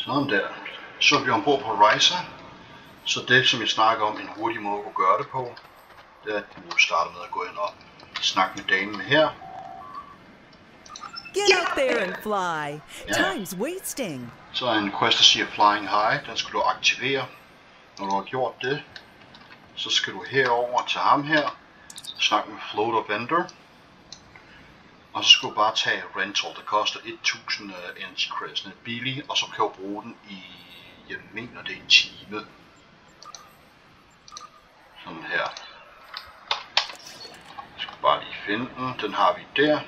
Sådan der. Så er vi ombord på Risa. Så det, som jeg snakker om, en hurtig måde at kunne gøre det på, det er, at du starter med at gå ind og snakke med damen her. Get out there and fly. Time's wasting. Så er en quest, der siger Flying High. Den skal du aktivere. Når du har gjort det, så skal du herover til ham her, snakke med Floater Vendor, og så skal du bare tage rental. Det koster 1000 NT credits. Den er billig, og så kan du bruge den i, jeg mener det er en time. Sådan her. Jeg skal bare lige finde den. Den har vi der.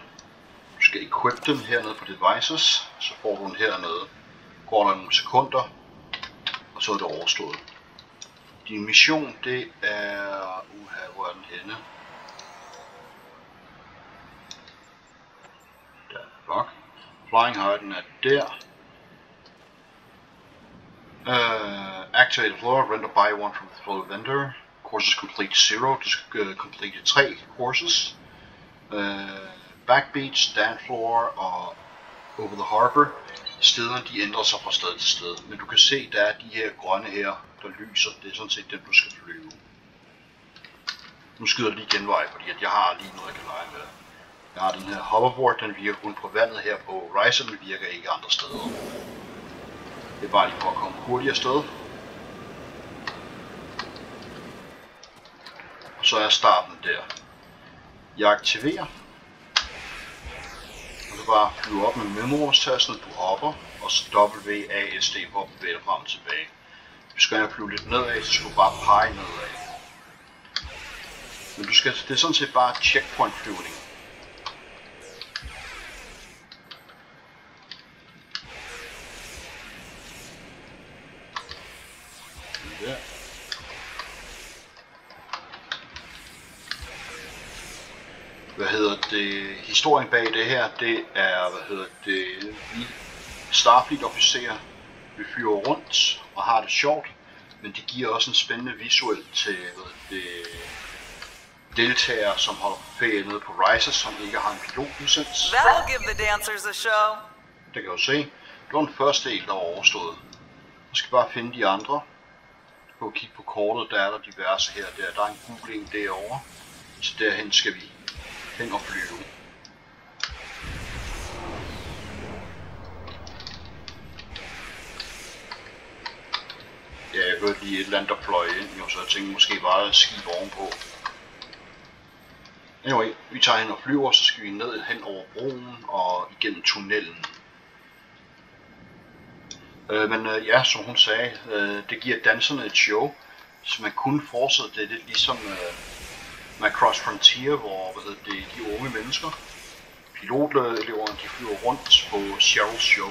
Du skal equip den hernede på devices, så får du den hernede. Går der nogle sekunder, og så er det overstået. Din mission, det er... hvor er den henne? Der, fuck. Flying High, den er der. Activate the floor, render buy one from the floor vendor. Courses complete 0, du skal complete 3 courses. Backbeat, stand floor og over the harbor. Stederne de ændrer sig fra sted til sted, men du kan se, der er de her grønne her, der lyser. Det er sådan set dem, du skal flyve. Nu skyder jeg lige genvej, fordi at jeg har lige noget, jeg kan lege med. Jeg har den her hoverboard, den virker kun på vandet her på Risa, men virker ikke andre steder. Det er bare lige for at komme hurtigere sted. Og så er starten der. Jeg aktiverer. Og så bare flyve op med mellemrumstasten, du hopper, og så WASD for at bevæge dig frem og tilbage. Hvis du skal flyve lidt nedad, så skal du bare pege nedad. Men du skal, det er sådan set bare checkpoint flyvning. Der. Hvad hedder det? Historien bag det her, det er, vi Starfleet officerer, vi flyver rundt og har det sjovt, men det giver også en spændende visuel til deltagere, som holder ferie nede på Risa, som ikke har en pilotlicens. That'll give the dancers a show. Det kan du se. Det var den første del, der var overstået. Du skal bare finde de andre. Du kan kigge på kortet, der er der diverse her. Der er en googling derovre. Så derhen skal vi hen og flyve. Ja, jeg hørte lige et eller andet, der fløj ind, jo, så jeg tænkte måske var der skib ovenpå. Anyway, vi tager hen og flyver, så skal vi ned hen over broen og igennem tunnelen. Ja, som hun sagde, det giver danserne et show, så man kunne fortsætte det lidt ligesom med Cross Frontier, hvor de unge mennesker, piloteleverne, de flyver rundt på Cheryl's show.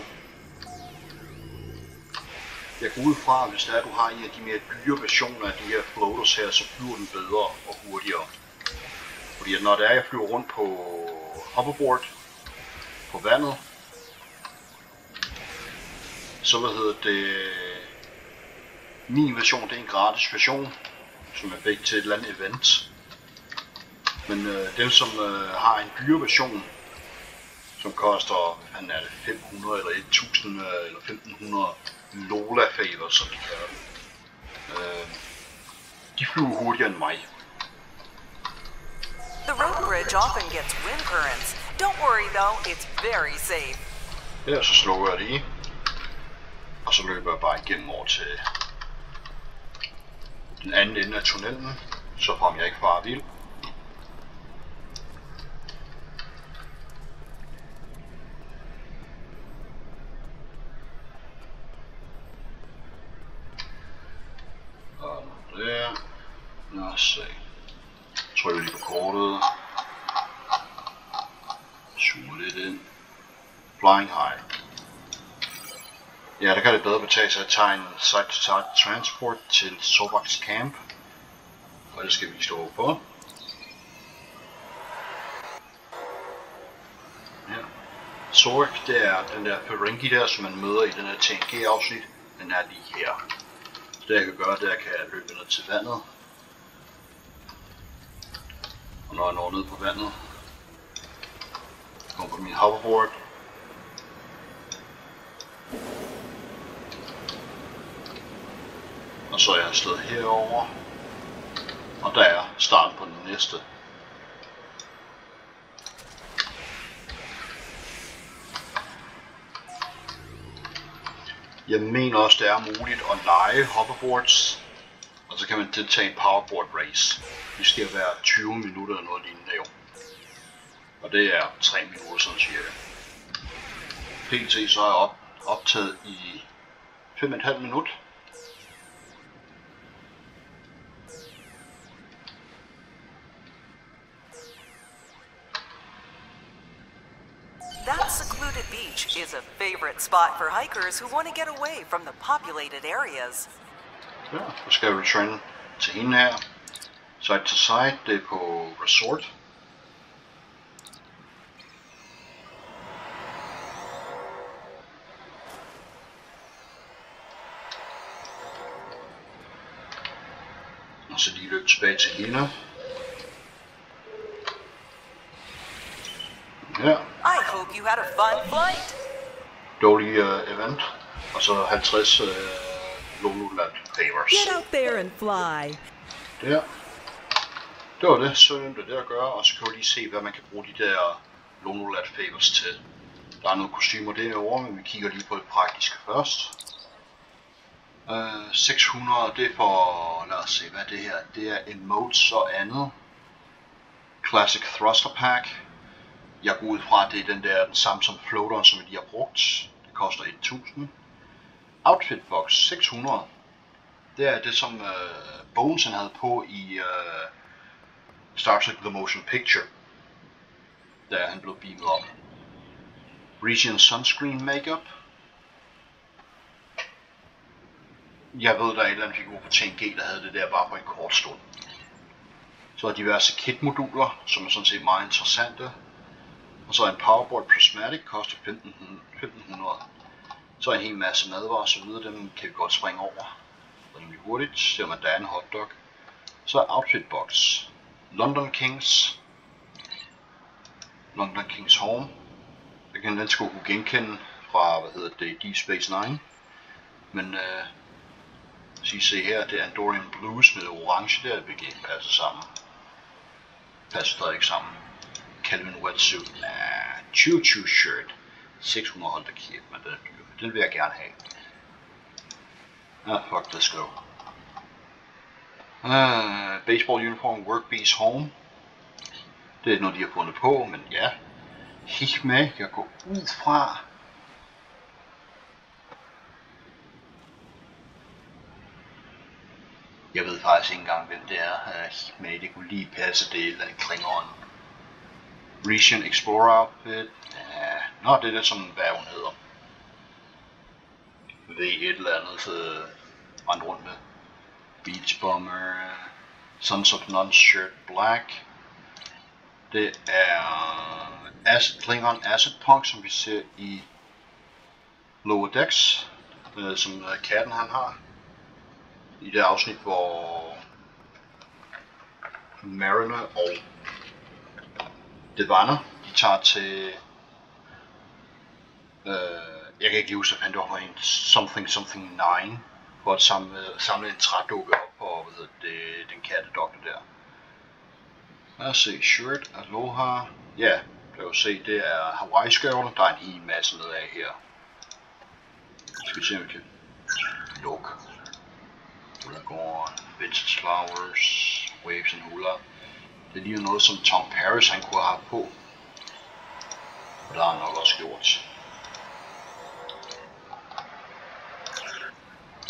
Jeg går ud fra, hvis det er, at du har en af de mere dyre versioner af de her floaters her, så flyver den bedre og hurtigere. Fordi når det er, jeg flyver rundt på hoverboard på vandet, så min version, det er en gratis version, som er begge til et eller andet event. Men dem som har en dyre version, som koster 500 eller 1000 eller 1500 Lola favor, som de kalder dem, de flyver hurtigere end mig. The road bridge often gets wind currents. Don't worry though, it's very safe. Her så slukker jeg det i, og så løber jeg bare igennem over til den anden ende af tunnelen, så frem jeg ikke farer vild. Og der. Lad os se. Trykker lige på kortet. Zoomer lidt ind. Flying High. Ja, der kan det bedre betale sig at tage en side-to-side transport til Sovax Camp. Og det skal vi stå på. Ja. Sovax, det er den der Ferengi der, som man møder i den her TNG-afsnit. Den er lige her. Så det jeg kan gøre, det er, at jeg kan løbe ned til vandet. Og når jeg når ned på vandet, kommer på min hoverboard. så er jeg afsted herover. Og der er starten på den næste. Jeg mener også, det er muligt at lege hoverboards. Og så kan man deltage i en powerboard race. Det skal være 20 minutter eller noget lignende jo. Og det er 3 minutter sådan cirka. PT så er jeg optaget i 5,5 minutter. That secluded beach is a favorite spot for hikers who want to get away from the populated areas. Ja, så skal jeg return til hende her. Side to side, det er på resort. Og så lige løb tilbage til hende. Ja. I hope you had a fun flight. Dårlig event. Og så 50 Lululand favors. Get out there and fly. Der. Det var det, så nemt det at gøre, og så kan vi lige se, hvad man kan bruge de der Lululand favors til. Der er nogle kostymer derovre, men vi kigger lige på det praktiske først. 600, det er for, lad os se, hvad det her, det er emotes og andet. Classic Thruster Pack. Jeg går ud fra, at det er den samme som floateren, som vi lige har brugt. Det koster 1000. Outfit Box 600. Det er det, som Bones han havde på i Star Trek The Motion Picture. Da han blev beamet op. Region Sunscreen Makeup. Jeg ved, der er et eller andet figur på TNG, der havde det der bare på en kort stund. Så er diverse kit-moduler, som er sådan set meget interessante. Og så er en Powerboard Prismatic, koster 1500. Så er en hel masse madvarer og så videre, dem kan vi godt springe over. Rimelig hurtigt, selvom der er en hotdog. Så er Outfit Box. London Kings. London Kings Home. Den skulle kunne genkende fra, Deep Space Nine. Men, så I se her, det er Andorian Blues med orange der, det kan passe sammen. Passer stadig ikke sammen. Calvin Wetsuit. Choo Choo Shirt. 600, hold da kæft, men den er dyr. Den vil jeg gerne have. Fuck, let's go. Baseball uniform, Workbees Home. Det er noget, de har fundet på, men ja. Hikme, jeg går ud fra. Jeg ved faktisk ikke engang, hvem det er. Hikme, det kunne lige passe det, eller en Klingon. Region Explorer Outfit. Nå, det er det, som hvad hun hedder. V et eller andet, så rende rundt med. Beach Bomber. Sons of None Shirt Black. Det er Klingon Acid Punk, som vi ser i Lower Decks, som katten han har. I det afsnit, hvor Mariner og Devana, de tager til jeg kan ikke lige huske, at det var for en something 9 for at samle en trædukke op på den kattedoktor der. Lad os se, shirt, aloha, ja, kan jo se, det er Hawaii-skørter, der er en hel masse nedad her. Skal vi se, om vi kan lukke. Ulagorn, Vintage Flowers, Waves and Hula. Det ligner noget, som Tom Paris han kunne have haft på. Og der har han nok også gjort.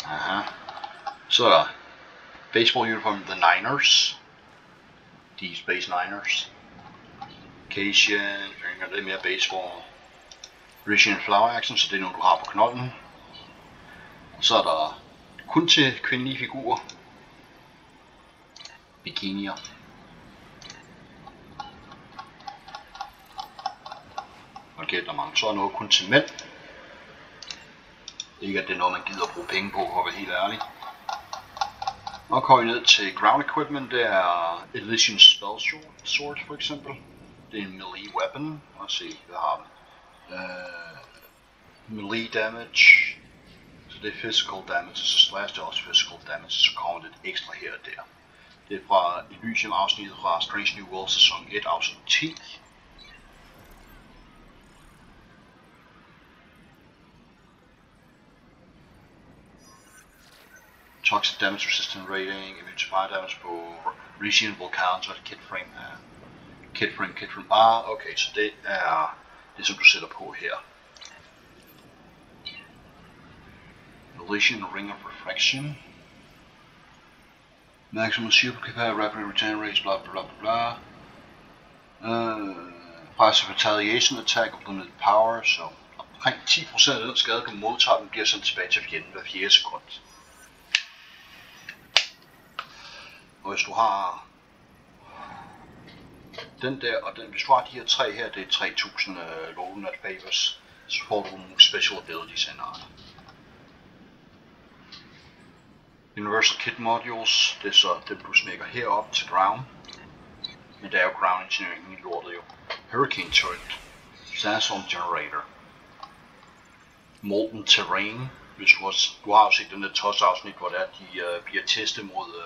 Aha. Så er der Baseball Uniform The Niners. De Space Niners. Cation, det er mere baseball. Region Flower Action, så det er noget, du har på knolden. Så er der kun til kvindelige figurer. Bikinier. Okay, der er mange. Så er noget kun til mænd. Ikke at det er noget, man gider at bruge penge på, for at være helt ærlig. Og kommer vi ned til ground equipment, det er Elysian Spell Sword for eksempel. Det er en melee weapon. Lad os se, hvad har den. Melee damage. det er physical damage, så slash det er også physical damage, så kommer lidt ekstra her og der. Det er fra Elysium afsnittet fra Strange New World sæson 1 afsnit 10. Toxic damage resistant rating, immune to fire damage på Resident Vulcan, så er det kit frame. Okay, så det er det som du sætter på her. Illusion Ring of Refraction. Maximum shield capacity, rapid return rates, blah blah blah blah. Price of retaliation attack, unlimited power, så omkring 10% af den skade, du modtager, den bliver sendt tilbage til fjenden hver 4 sekund. Og hvis du har den der, og den, hvis du har de her tre her, det er 3000 Low-Nut Favors, så får du nogle special abilities ind af. Universal Kit Modules, det er så dem du smækker herop til ground. Men det er jo ground engineering i lortet jo. Hurricane Turret, Sandstorm Generator, Molten Terrain, hvis du har jo set den der TOS-afsnit, hvor det er, de bliver testet mod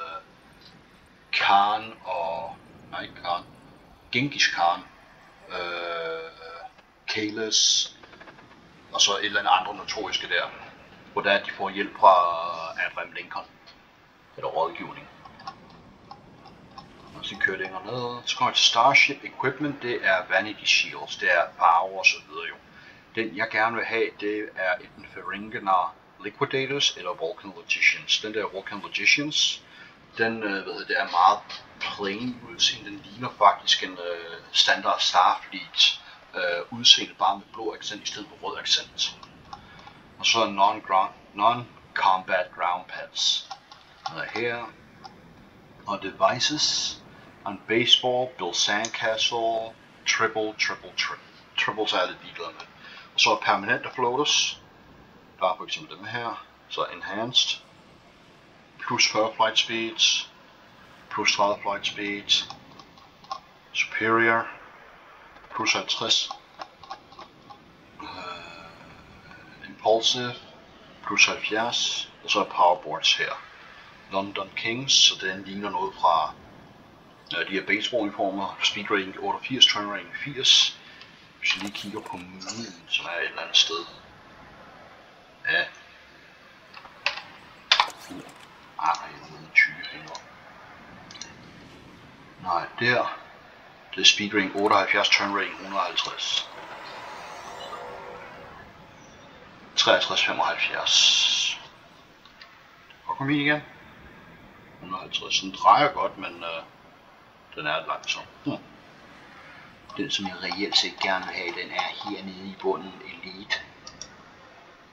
Khan og... nej, ikke Khan. Genghis Khan, Kalis, og så et eller andet andre notoriske der, hvor der de får hjælp fra Abraham Lincoln, eller rådgivning. Og så kører længere ned, så kommer jeg til Starship Equipment, det er Vanity Shields, det er farver og så videre jo. Den jeg gerne vil have, det er enten Ferenginar Liquidators eller Vulcan Logicians. Den der Vulcan Logicians, den det er meget plain udseende, den ligner faktisk en standard Starfleet udseende bare med blå accent i stedet for rød accent. Og så non-combat ground pads. Noget her. Og devices. En baseball, Bill Sandcastle, triples er lidt ligeglade med. Og så permanente floaters. Der er for eksempel dem her. Så enhanced. Plus 40 flight speeds. Plus 30 flight speeds. Superior. Plus 50. Impulsive. Plus 70. Og så er powerboards her. London Kings, så den ligner noget fra de her baseball-uniformer. Speed rating 88, turn rating 80. Hvis jeg lige kigger på moonen, som er et eller andet sted. Ja. Jeg er ude 20 fingre. Nej, der. Det er speed rating 78, turn rating 150. 63,75. Og kom igen. 150. Den drejer godt, men den er langsom. Den som jeg reelt set gerne vil have, den er hernede i bunden, Elite.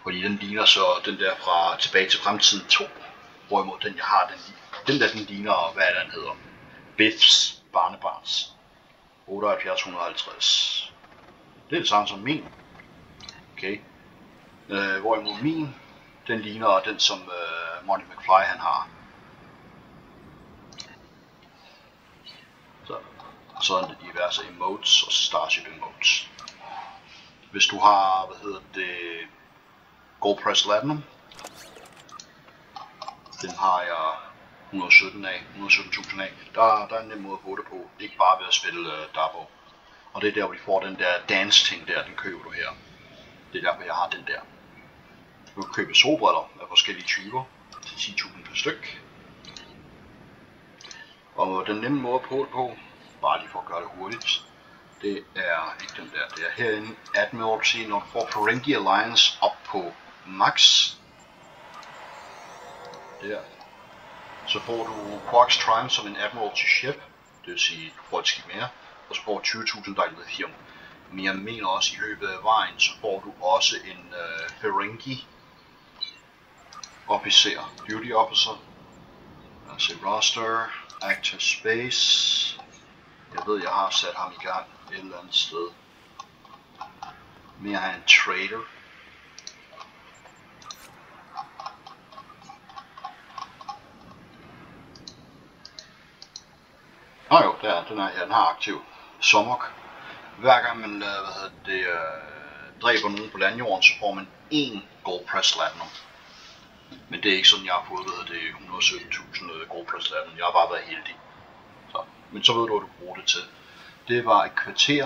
Fordi den ligner så den der fra Tilbage til Fremtiden 2. Hvorimod den jeg har, den ligner, hvad den hedder, Biffs barnebarns. 78-150. Det er det samme som min. Okay. Hvorimod min, den ligner den som Monty McFly han har. Så er det diverse emotes og Starship emotes. Hvis du har, Gold Press Platinum, den har jeg 117 af, 117.000 af. Der er en nem måde at få det på, ikke bare ved at spille Dabo. Og det er der, hvor de får den der dance ting der, den køber du her. Det er derfor jeg har den der. Du kan købe solbriller af forskellige typer til 10.000 per styk. Og den nemme måde at få det på, bare lige for at gøre det hurtigt, det er ikke den der, det er herinde, Admiralty, når du får Ferengi Alliance op på max, der, så får du Quark's Triumph som en Admiralty ship, det vil sige, du får et skib mere, og så får du 20.000 dejlige lithium. Men jeg mener også, i løbet af vejen, så får du også en Ferengi officer, duty officer, altså roster, active space. Jeg ved, jeg har sat ham i gang et eller andet sted. Mere af en trader. Jo, der, den har aktiv. Somok. Hver gang man dræber nogen på landjorden, så får man 1 Gold Press Platinum. Men det er ikke sådan, jeg har fået 117.000 GoPro-slappen. Jeg har bare været heldig. Så. Men så ved du, hvad du bruger det til. Det var et kvarter